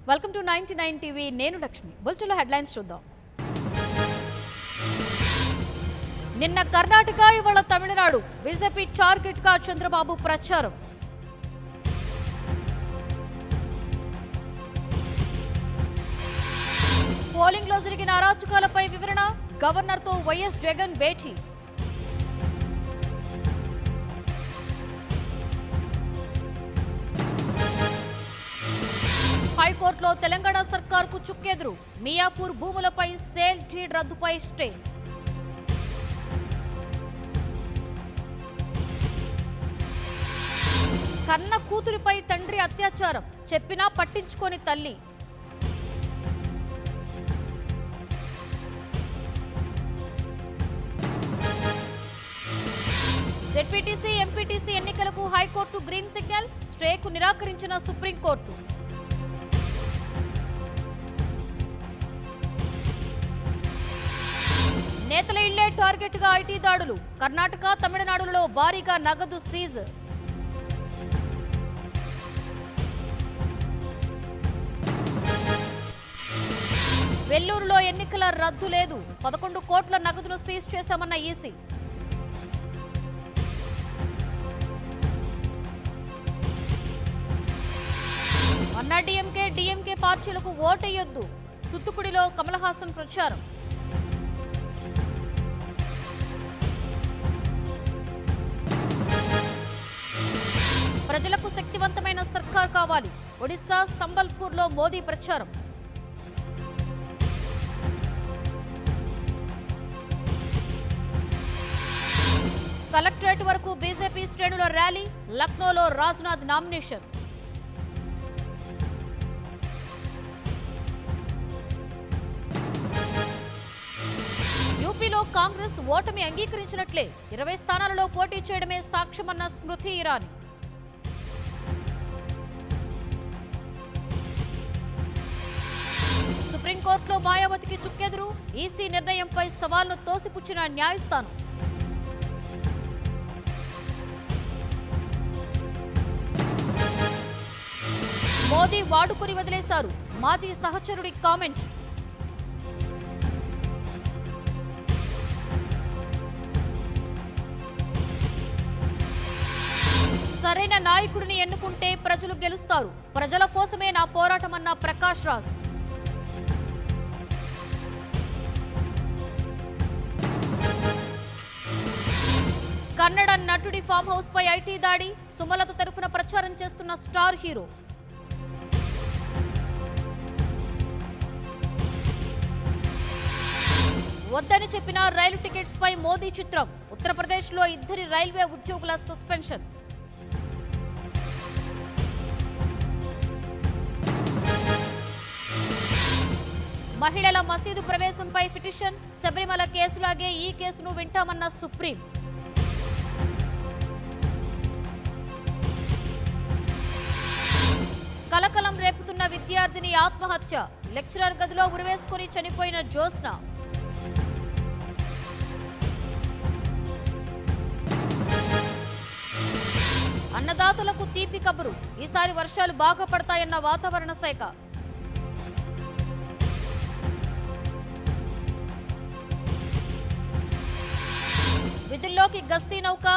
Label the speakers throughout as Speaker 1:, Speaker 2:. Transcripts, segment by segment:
Speaker 1: Welcome to 99 TV నేను లక్ష్మి బులెటిన్లో headlines చూద్దాం. నిన్న కర్ణాటక ఇవాళ తమిళనాడు బీజేపీ టార్గెట్ గా చంద్రబాబు ప్రచారం. పోలింగ్ లో జరిగిన అరాచకాలపై వివరణ గవర్నర్ తో వైఎస్ జగన్ భేటీ. హైకోర్టులో తెలంగాణ సర్కార్కు చుక్కెదురు మియాపూర్ భూములపై సేల్ డీడ్ రద్దుపై స్టే. కన్న కూతురిపై తండ్రి అత్యాచారం చెప్పినా పట్టించుకోని తల్లి. జెడ్పీటీసీ ఎంపీటీసీ ఎన్నికలకు హైకోర్టు గ్రీన్ సిగ్నల్ స్టేకు నిరాకరించిన సుప్రీంకోర్టు. నేతల ఇళ్లే టార్గెట్ గా ఐటీ దాడులు కర్ణాటక తమిళనాడులో భారీగా నగదు సీజ్. వెల్లూరులో ఎన్నికల రద్దు లేదు 11 కోట్ల నగదును సీజ్ చేశామన్న ఈసీ. అన్నా డిఎంకే పార్టీలకు ఓటేయొద్దు తుత్తుకుడిలో కమల్ హాసన్ ప్రచారం. ప్రజలకు శక్తివంతమైన సర్కార్ కావాలి ఒడిశా సంబల్పూర్ లో మోదీ ప్రచారం. కలెక్టరేట్ వరకు బీజేపీ శ్రేణుల ర్యాలీ లక్నోలో రాజ్నాథ్ నామినేషన్. యూపీలో కాంగ్రెస్ ఓటమి అంగీకరించినట్లే 20 స్థానాలలో పోటీ చేయడమే సాక్ష్యమన్న స్మృతి ఇరానీ. సుప్రీంకోర్టులో మాయావతికి చుక్కెదురు ఈసీ నిర్ణయంపై సవాల్ను తోసిపుచ్చిన న్యాయస్థానం. మోదీ వాడుకుని వదిలేశారు మాజీ సహచరుడి కామెంట్. సరైన నాయకుడిని ఎన్నుకుంటే ప్రజలు గెలుస్తారు ప్రజల కోసమే నా పోరాటమన్న ప్రకాష్ రాజ్. కన్నడ నటుడి ఫామ్ హౌస్ పై ఐటీ దాడి సుమలత తరఫున ప్రచారం చేస్తున్న స్టార్ హీరో. వద్దని చెప్పిన రైలు టికెట్స్ పై మోదీ చిత్రం ఉత్తరప్రదేశ్ లో 2 రైల్వే ఉద్యోగుల సస్పెన్షన్. మహిళల మసీదు ప్రవేశంపై పిటిషన్ శబరిమల కేసులాగే ఈ కేసును వింటామన్న సుప్రీం. కలకలం రేపుతున్న విద్యార్థిని ఆత్మహత్య లెక్చరర్ గదిలో ఉరివేసుకుని చనిపోయిన జ్యోత్స్న. అన్నదాతలకు తీపి కబురు ఈసారి వర్షాలు బాగా పడతాయన్న వాతావరణ శాఖ. విధుల్లోకి గస్తీ నౌక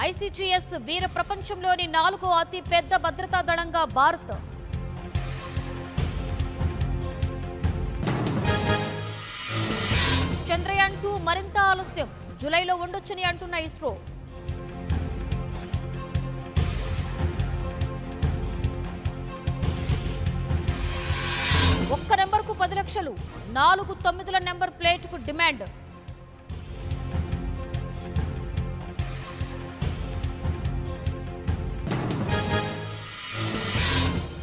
Speaker 1: ఐసీజీఎస్ వీర ప్రపంచంలోని 4వ అతి పెద్ద భద్రతా దళంగా భారత్. చంద్రయాన్ 2 మరింత ఆలస్యం జూలైలో ఉండొచ్చని అంటున్న ఇస్రో. ఒక్క నెంబర్కు 10 లక్షలు 4 9ల నెంబర్ ప్లేట్కు డిమాండ్.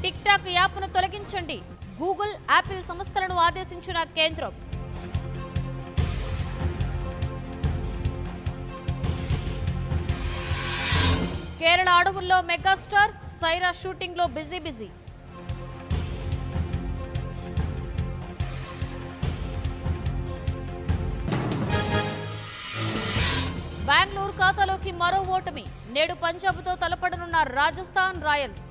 Speaker 1: టిక్ టాక్ యాప్ను తొలగించండి గూగుల్ యాపిల్ సంస్థలను ఆదేశించిన కేంద్రం. కేరళ అడవుల్లో మెగాస్టార్ సైరా షూటింగ్ లో బిజీ. బెంగళూరు ఖాతాలోకి మరో ఓటమి నేడు పంజాబ్తో తలపడనున్న రాజస్థాన్ రాయల్స్.